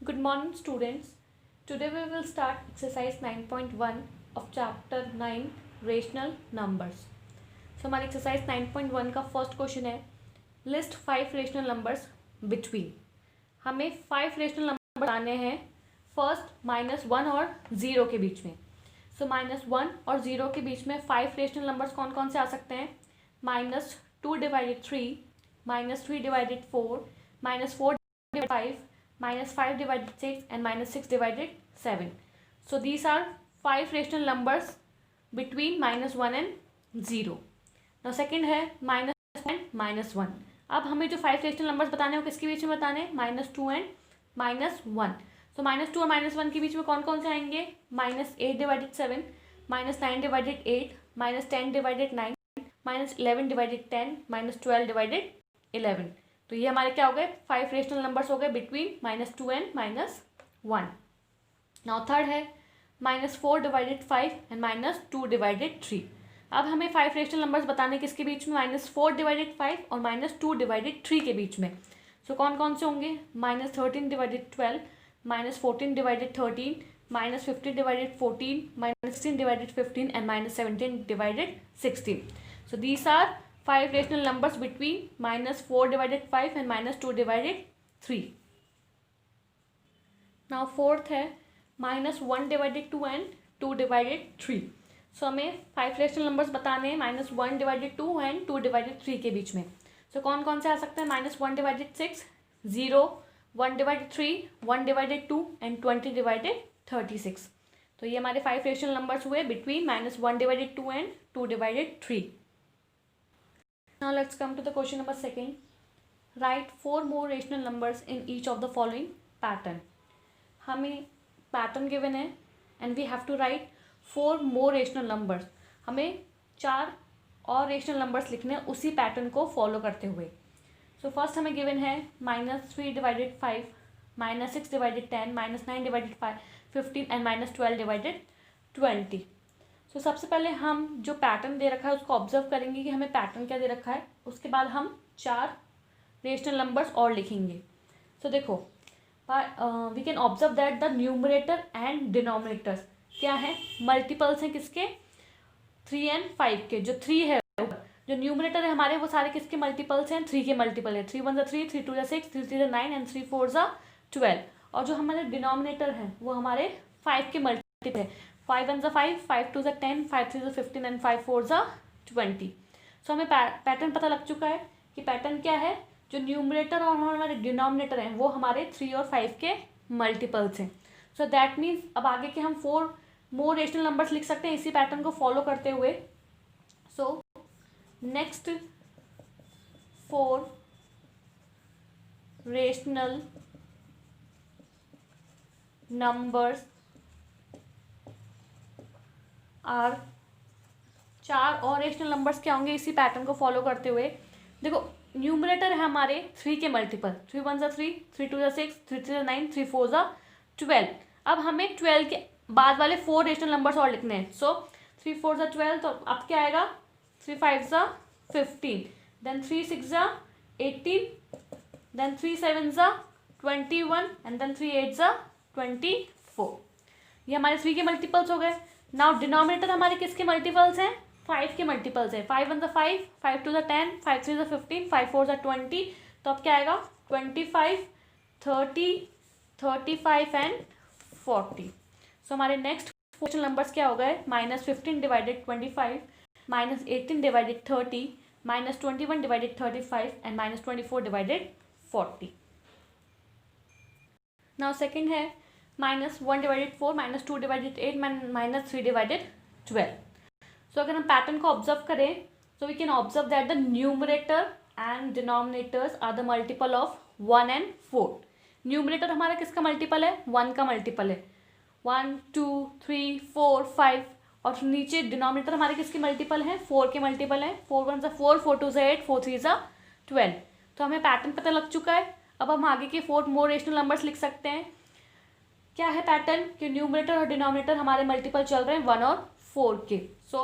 Good morning, students. Today we will start exercise 9.1 of chapter 9 rational numbers. So हमारी exercise 9.1 का first question है list 5 rational numbers between. हमें 5 rational numbers बताने हैं first -1 और 0 के बीच में. So -1 और 0 के बीच में 5 rational numbers कौन कौन से आ सकते हैं? -2 divided 3, -3 divided 4, -4 divided 5, -5 divided 6 and -6 divided 7. So these are 5 rational numbers between -1 and 0. Now second है -1 and -1. अब हमें जो 5 rational numbers बताने हैं वो किसके बीच में बताने हैं? -2 and -1. So -2 और -1 के बीच में कौन कौन से आएंगे? -8 divided 7, -9 divided 8, -10 divided 9, -11 divided 10, -12 divided 11. तो ये हमारे क्या हो गए? 5 रेशनल नंबर्स हो गए बिटवीन -2 एंड -1. नाउ थर्ड है -4 डिवाइडेड 5 एंड -2 डिवाइडेड 3. अब हमें 5 रेशनल नंबर्स बताने किसके बीच में? -4 डिवाइडेड 5 और -2 डिवाइडेड 3 के बीच में. सो कौन कौन से होंगे? -13 divided 12, -14 divided 13, -15 divided 14, -16 divided 15 and -17 divided 16. So these are 5 rational numbers between -4 divided 5 and -2 divided 3. Now fourth है -1 divided 2 and 2 divided 3. So हमें 5 rational numbers बताने हैं -1 divided 2 and 2 divided 3 के बीच में. So कौन कौन से आ सकते हैं? -1 divided 6, 0, 1 divided 3, 1 divided 2 and 20 divided 36. तो ये हमारे 5 rational numbers हुए between -1 divided 2 and 2 divided 3. Now let's come to the question number second. Write 4 more rational numbers in each of the following pattern. हमें pattern given है and we have to write 4 more rational numbers. हमें 4 और rational numbers लिखने हैं उसी pattern को follow करते हुए. So first हमें given है -3 divided 5, -6 divided 10, -9 divided 15 and -12 divided 20. तो सबसे पहले हम जो पैटर्न दे रखा है उसको ऑब्जर्व करेंगे कि हमें पैटर्न क्या दे रखा है. उसके बाद हम 4 रेशनल नंबर्स और लिखेंगे. सो देखो we can observe that the numerator and denominators क्या है? मल्टीपल्स हैं किसके? 3 and 5 के. जो 3 है जो न्यूमरेटर है हमारे वो सारे किसके मल्टीपल्स हैं? 3 के मल्टीपल है. 3 1 3, 3 2 6, 3 3 9 एंड 3 4 12. और जो हमारे डिनोमिनेटर हैं वो हमारे 5 के मल्टीपल है. 5 1 5, 5 2 10, 5 3 15 एंड 5 4 20. सो हमें पैटर्न पता लग चुका है कि पैटर्न क्या है. जो न्यूमरेटर और हमारे डिनोमिनेटर हैं वो हमारे 3 और 5 के मल्टीपल्स हैं. सो दैट मीन्स अब आगे के हम 4 मोर रेशनल नंबर्स लिख सकते हैं इसी पैटर्न को फॉलो करते हुए. So next 4 rational numbers are 4 और रेशनल नंबर्स क्या होंगे इसी पैटर्न को फॉलो करते हुए. देखो न्यूमरेटर है हमारे 3 के मल्टीपल. 3 1 3, 3 2 6, 3 3 9, 3 4 12. अब हमें 12 के बाद वाले 4 रेशनल नंबर्स और लिखने हैं. सो 3 4 12. तो अब क्या आएगा? 3 5 15, देन 3 6 18, देन 3 7 21 एंड देन 3 8 24. ये हमारे 3 के मल्टीपल्स हो गए. नाउ डिनोमिनेटर हमारे किसके मल्टीपल्स हैं? 5 के मल्टीपल्स है. 5 1 5, 5 2 10, 5 3 15, 5 4 20. तो अब क्या आएगा? 25, 30, 35 एंड 40. सो हमारे नेक्स्ट 4 नंबर्स क्या हो गए? -15 divided 25, -18 divided 30, -21 divided 35 and -24 divided 40. Now second है -1 डिवाइडेड 4, -2 डिवाइडेड 8, -3 डिवाइडेड 12. सो अगर हम पैटर्न को ऑब्जर्व करें so we can observe that the numerator and denominators are the multiple of 1 and 4. Numerator हमारा किसका मल्टीपल है? 1 का मल्टीपल है. 1 2 3 4 5. और नीचे डिनोमिनेटर हमारे किसके मल्टीपल है? 4 के मल्टीपल है. 4 1 4, 4 2 8, 4 3 12. तो हमें पैटर्न पता लग चुका है. अब हम आगे के 4 मोर रेशनल नंबर्स लिख सकते हैं. क्या है पैटर्न? कि न्यूमरेटर और डिनोमिनेटर हमारे मल्टीपल चल रहे हैं 1 और 4 के. So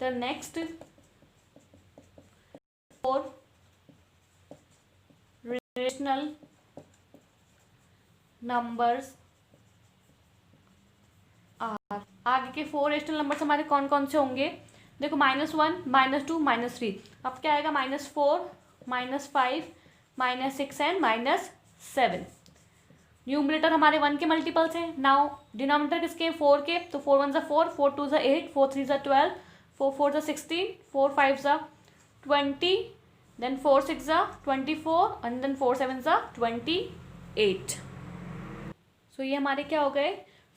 the next 4 rational numbers are, आगे के 4 रेशनल नंबर्स हमारे कौन कौन से होंगे? देखो -1, -2, -3। अब क्या आएगा? -4, -5, -6 एंड -7। न्यूमरेटर हमारे 1 के मल्टीपल्स हैं। नाउ डिनोमिनेटर किसके? 4 के। तो 4 1 4, 4 2 8, 4 3 12, 4 4 16, 4 5 20, देन 4 6 24 एंड देन 4 7 28। सो ये हमारे क्या हो गए?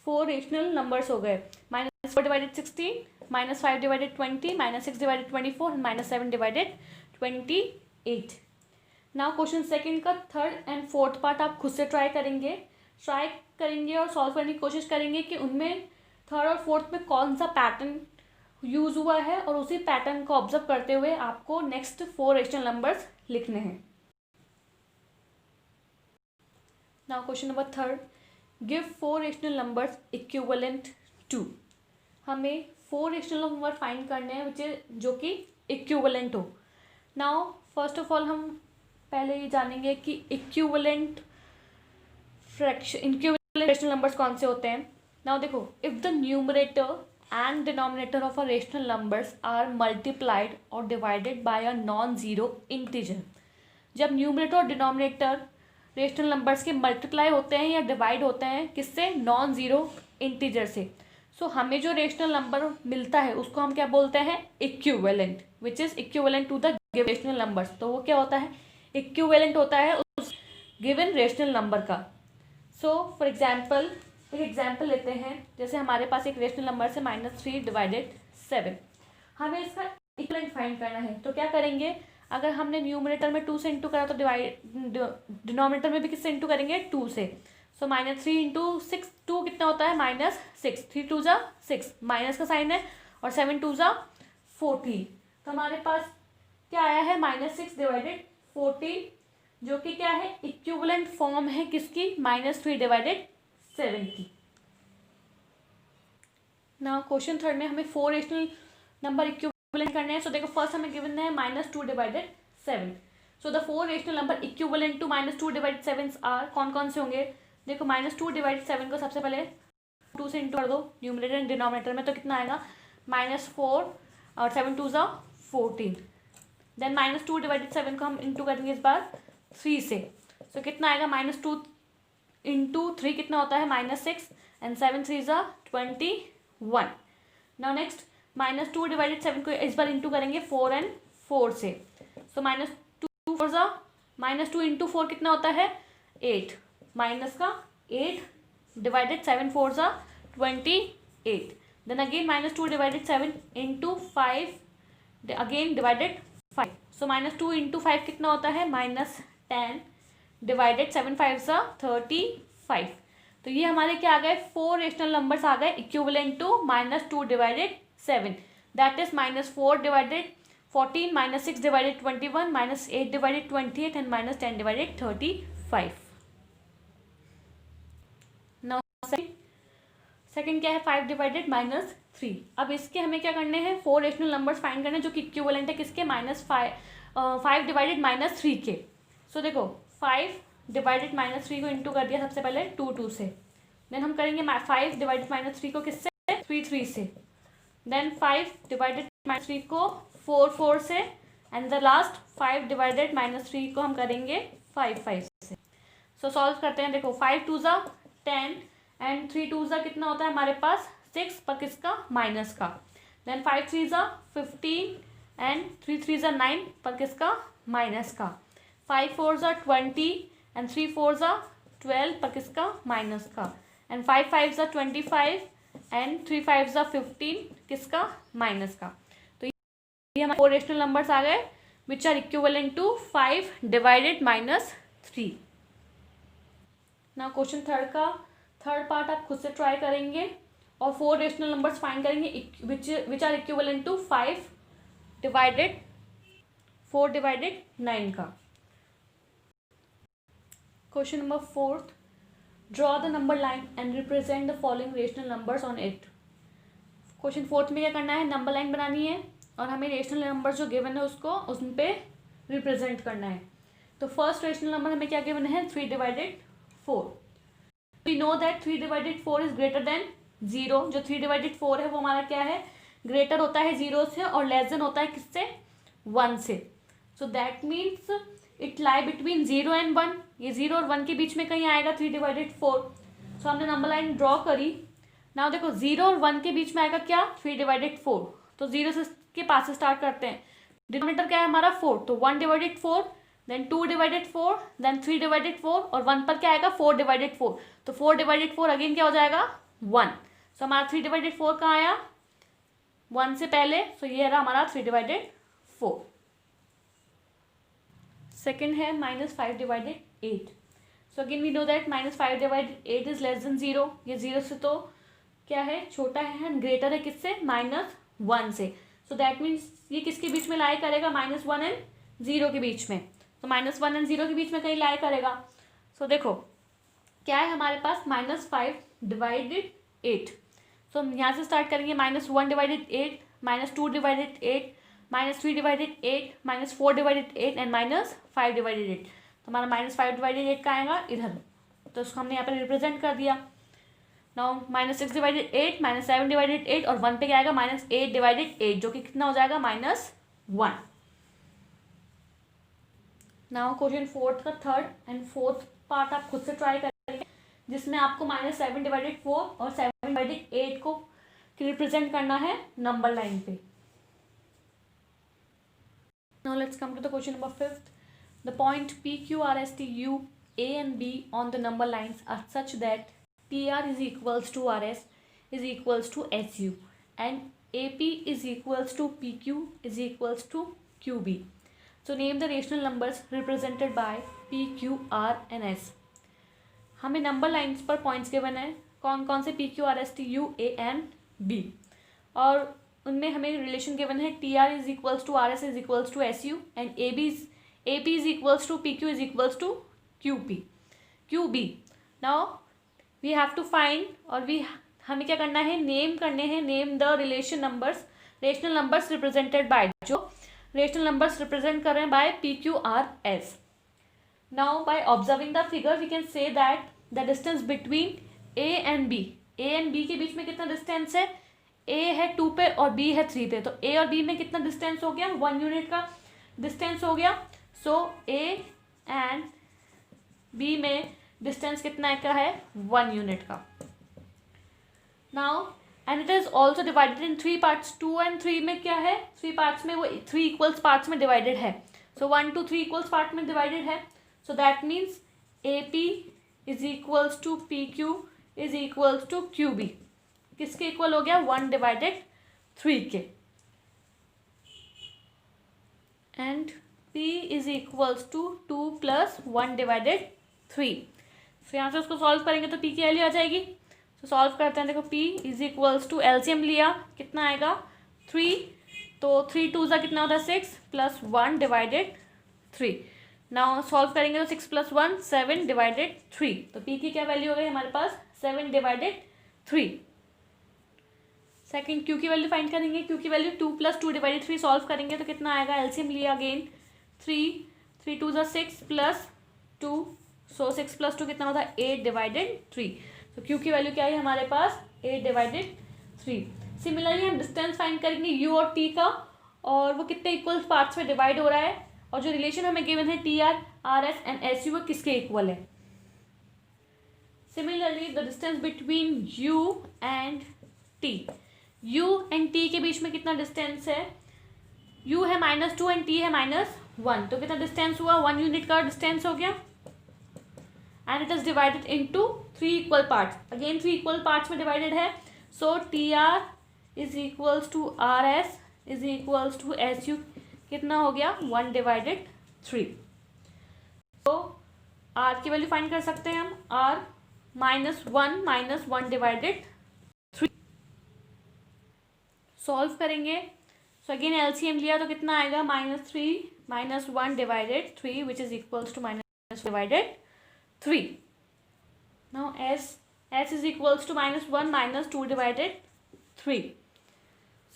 4 रेशनल नंबर्स हो गए। -4 divided 16, -5 divided 20, -6 divided 24 and -7 divided 28। Now question second का थर्ड एंड फोर्थ पार्ट आप खुद से ट्राई करेंगे और सॉल्व करने की कोशिश करेंगे कि उनमें थर्ड और फोर्थ में कौन सा पैटर्न यूज हुआ है, और उसी पैटर्न को ऑब्जर्व करते हुए आपको नेक्स्ट 4 रेशनल नंबर्स लिखने हैं। Now question number third, give 4 rational numbers equivalent to. हमें 4 रेशनल नंबर फाइंड करने हैं जो कि इक्विवेलेंट हो। नाउ फर्स्ट ऑफ ऑल हम पहले ये जानेंगे कि इक्विवेलेंट रेशनल नंबर्स कौन से होते हैं। नाउ देखो, if the numerator and denominator of a rational numbers are multiplied और divided by a non zero integer. जब न्यूमरेटर और डिनोमिनेटर रेशनल नंबर्स के मल्टीप्लाई होते हैं या डिवाइड होते हैं किससे? नॉन जीरो इंटीजर से। सो हमें जो रेशनल नंबर मिलता है उसको हम क्या बोलते हैं? Equivalent, which is equivalent to the given rational numbers. तो वो क्या होता है? इक्विवेलेंट होता है उस गिवन रेशनल नंबर का। सो फॉर एग्जाम्पल, एक एग्जाम्पल लेते हैं। जैसे हमारे पास एक रेशनल नंबर से -3 डिवाइडेड 7, हमें इसका इक्विवेलेंट फाइंड करना है। तो क्या करेंगे? अगर हमने न्यूमरेटर में 2 से इंटू करा तो डिनोमिनेटर में भी किससे इंटू करेंगे? 2 से। सो -3 इंटू 6, 2 कितना होता है? -6, 3 2 6, माइनस का साइन है, और 7 2 14। तो हमारे पास क्या आया है? -6 डिवाइडेड 14, जो कि क्या है? इक्विवेलेंट फॉर्म है किसकी? -3 डिवाइडेड 7 की। नाउ क्वेश्चन थर्ड में हमें 4 रेशनल नंबर इक्विवेलेंट करने हैं। सो देखो, फर्स्ट हमें गिवन है -2 divided 7। So the 4 rational number equivalent to -2 divided 7 are, कौन कौन से होंगे? देखो, -2 डिवाइडेड 7 को सबसे पहले 2 से इंटू कर दो न्यूमरेटर एंड डिनोमिनेटर में, तो कितना आएगा? -4 और 7 2 14। देन -2 डिवाइडेड 7 को हम इंटू करेंगे इस बार 3 से। सो कितना आएगा? -2 इंटू 3 कितना होता है? -6 एंड 7 3 21। नाउ नेक्स्ट, -2 डिवाइडेड 7 को इस बार इंटू करेंगे 4 एंड 4 से। सो -2 इंटू 4 कितना होता है? 8, माइनस का 8 divided 7 4 28। Then again -2 divided 7 into 5 again divided 5। So -2 into 5 कितना होता है? -10 डिवाइडेड 7 5 35। तो ये हमारे क्या आ गए? 4 रेशनल नंबर्स आ गए equivalent to -2 divided 7, that is -4 divided 14, -6 divided 21, -8 divided 28 and -10 divided 35। Now second क्या है? 5 डिवाइडेड -3। अब इसके हमें क्या करने हैं? 4 रेशनल नंबर्स फाइंड करने जो कि इक्विवेलेंट है किसके? -5 डिवाइडेड -3 के। सो देखो, 5 डिवाइडेड -3 को इंटू कर दिया सबसे पहले 2 से। देन हम करेंगे 5 डिवाइडेड -3 को किससे? 3 से। देन 5 डिवाइडेड -3 को 4 से, एंड द लास्ट 5 डिवाइडेड -3 को हम करेंगे 5 से। सो सॉल्व करते हैं। देखो, 5 2 10 एंड 3 2 कितना होता है हमारे पास? 6, पर किसका? माइनस का। देन 5 3 15 एंड 3 3 9, पर किसका? माइनस का। 5 4 20 एंड 3 4 12, पर किसका? माइनस का। एंड 5 5 25 एंड 3 5 15, किसका? माइनस का। तो ये हमारे 4 रेशनल नंबर्स आ गए which are equivalent to 5 divided -3। Now question third part आप खुद से ट्राई करेंगे और 4 रेशनल नंबर्स फाइंड करेंगे which are equivalent to 4 divided 9 का। Question number 4, draw the number line and represent the following rational numbers on it. Question 4 में क्या करना है? नंबर लाइन बनानी है और हमें रेशनल नंबर जो गिवन है उसको उन पे रिप्रेजेंट करना है। तो फर्स्ट रेशनल नंबर हमें क्या गिवन है? 3 divided 4। We know that 3 divided 4 is greater than 0। जो 3 डिवाइडेड 4 है वो हमारा क्या है, ग्रेटर होता है 0 से और लेस देन होता है किससे, 1 से। सो that means it lie between 0 and 1। ये 0 और 1 के बीच में कहीं आएगा 3 डिवाइडेड 4। सो हमने नंबर लाइन ड्रॉ करी। नाउ देखो 0 और 1 के बीच में आएगा क्या, 3 डिवाइडेड 4। तो 0 से के पास से स्टार्ट करते हैं। डिनोमिनेटर क्या है हमारा 4, तो 1 divided 4, then 2 divided 4, then 3 divided 4 और 1 पर क्या आएगा 4 डिवाइडेड 4। तो 4 डिवाइडेड 4 अगेन क्या हो जाएगा 1। सो हमारा 3 डिवाइडेड 4 कहाँ आया 1 से पहले। सो ये रहा हमारा 3 डिवाइडेड 4। सेकेंड है -5 divided 8। So again we know that -5 divided 8 is less than 0। ये 0 से तो क्या है, छोटा है, ग्रेटर है किससे, -1 से। सो दैट मीन्स ये किसके बीच में लाई करेगा, -1 एंड 0 के बीच में। तो -1 एंड 0 के बीच में कहीं लाई करेगा। सो देखो क्या है हमारे पास, -5 डिवाइडेड 8। सो हम यहाँ से स्टार्ट करेंगे, -1 divided 8, -2 divided 8, -3 divided 8, -4 divided 8 and -5 divided 8। तो हमारा -5 डिवाइडेड 8 का आएगा इधर, तो उसको हमने यहाँ पे रिप्रेजेंट कर दिया। नाउ -6 डिवाइडेड 8, -7 डिवाइडेड 8 और 1 पे क्या आएगा -8 डिवाइडेड 8, जो कि कितना हो जाएगा -1। नाउ क्वेश्चन फोर्थ का थर्ड एंड फोर्थ पार्ट आप खुद से ट्राई करेंगे, जिसमें आपको -7 डिवाइडेड 4 और 7 डिवाइडेड 8 को रिप्रेजेंट करना है नंबर लाइन पे। Now let's come to the question number 5th. The point P, Q, R, S, T, U, A and B on the number lines are such that PR is equals to RS is equals to SU and AP is equals to PQ is equals to QB. So name the rational numbers represented by P, Q, R and S. हमें number lines पर points given है, कौन कौन से P, Q, R, S, T, U, A and B, और उनमें हमें relation given है T R is equals to R S is equals to S U and A P is equals to P Q is equals to Q B. Now we have to find, और हमें क्या करना है, name करने हैं, name the rational numbers represented by, जो rational numbers represent कर रहे हैं by P Q R S. Now by observing the figure we can say that the distance between A and B के बीच में कितना डिस्टेंस है, ए है 2 पे और बी है 3 पे। तो ए और बी में कितना डिस्टेंस हो गया, 1 यूनिट का डिस्टेंस हो गया। सो ए एंड बी में डिस्टेंस कितना का है, 1 यूनिट का। Now and it is also divided in 3 parts. 2 and 3 में क्या है, 3 पार्ट्स में वो 3 इक्वल्स पार्ट्स में डिवाइडेड है। सो 1 to 3 इक्वल्स पार्ट में डिवाइडेड है। So that means A P is equals to P Q is equals to Q B. किसके इक्वल हो गया, 1 डिवाइडेड 3 के। And P is equals to 2 + 1 divided 3। तो यहाँ से उसको सॉल्व करेंगे तो P की वैल्यू आ जाएगी। तो सॉल्व करते हैं, देखो P is equals to LCM लिया, कितना आएगा 3, तो 3 2 ज़ा कितना होता है 6 + 1 डिवाइडेड 3। नाउ सॉल्व करेंगे तो 6 + 1 7 डिवाइडेड 3। तो P की क्या वैल्यू हो गई हमारे पास, 7 डिवाइडेड 3। सेकंड क्यू की वैल्यू फाइंड करेंगे, क्यू की वैल्यू 2 + 2 डिवाइडेड 3 सॉल्व करेंगे तो कितना आएगा, एलसीएम लिया अगेन 3 2 ज़ा 6 + 2, सो 6 + 2 कितना होता है 8 डिवाइडेड 3। तो क्यू की वैल्यू क्या है हमारे पास, 8 डिवाइडेड 3। सिमिलरली हम डिस्टेंस फाइंड करेंगे यू और टी का, और वो कितने इक्वल पार्ट्स में डिवाइड हो रहा है, और जो रिलेशन हमें गिवन है T R S and S U वो किसके इक्वल है। Similarly the distance between you and T, u and t के बीच में कितना डिस्टेंस है, u है -2 एंड t है -1, तो कितना डिस्टेंस हुआ, 1 यूनिट का डिस्टेंस हो गया। And it is divided into 3 equal parts, again 3 equal parts में डिवाइडेड है। So T R is equals to R S is equals to S U, कितना हो गया 1 डिवाइडेड 3। तो r की वैल्यू फाइंड कर सकते हैं हम, r -1 डिवाइडेड 3 सॉल्व करेंगे। सो अगेन एलसीएम लिया तो कितना आएगा, -3 - 1 divided 3 which is equals to -1 divided 3। Now s is equals to -1 - 2 divided 3।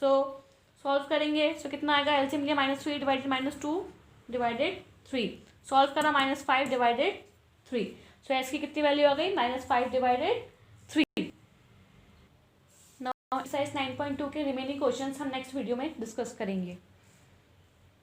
So solve करेंगे, सो कितना आएगा, एलसीएम लिया -3 डिवाइडेड -2 डिवाइडेड 3, सॉल्व करा -5 डिवाइडेड 3। सो एस की कितनी वैल्यू आ गई, -5/3। नाउ एक्सरसाइज 9.2 के रिमेनिंग क्वेश्चंस हम नेक्स्ट वीडियो में डिस्कस करेंगे।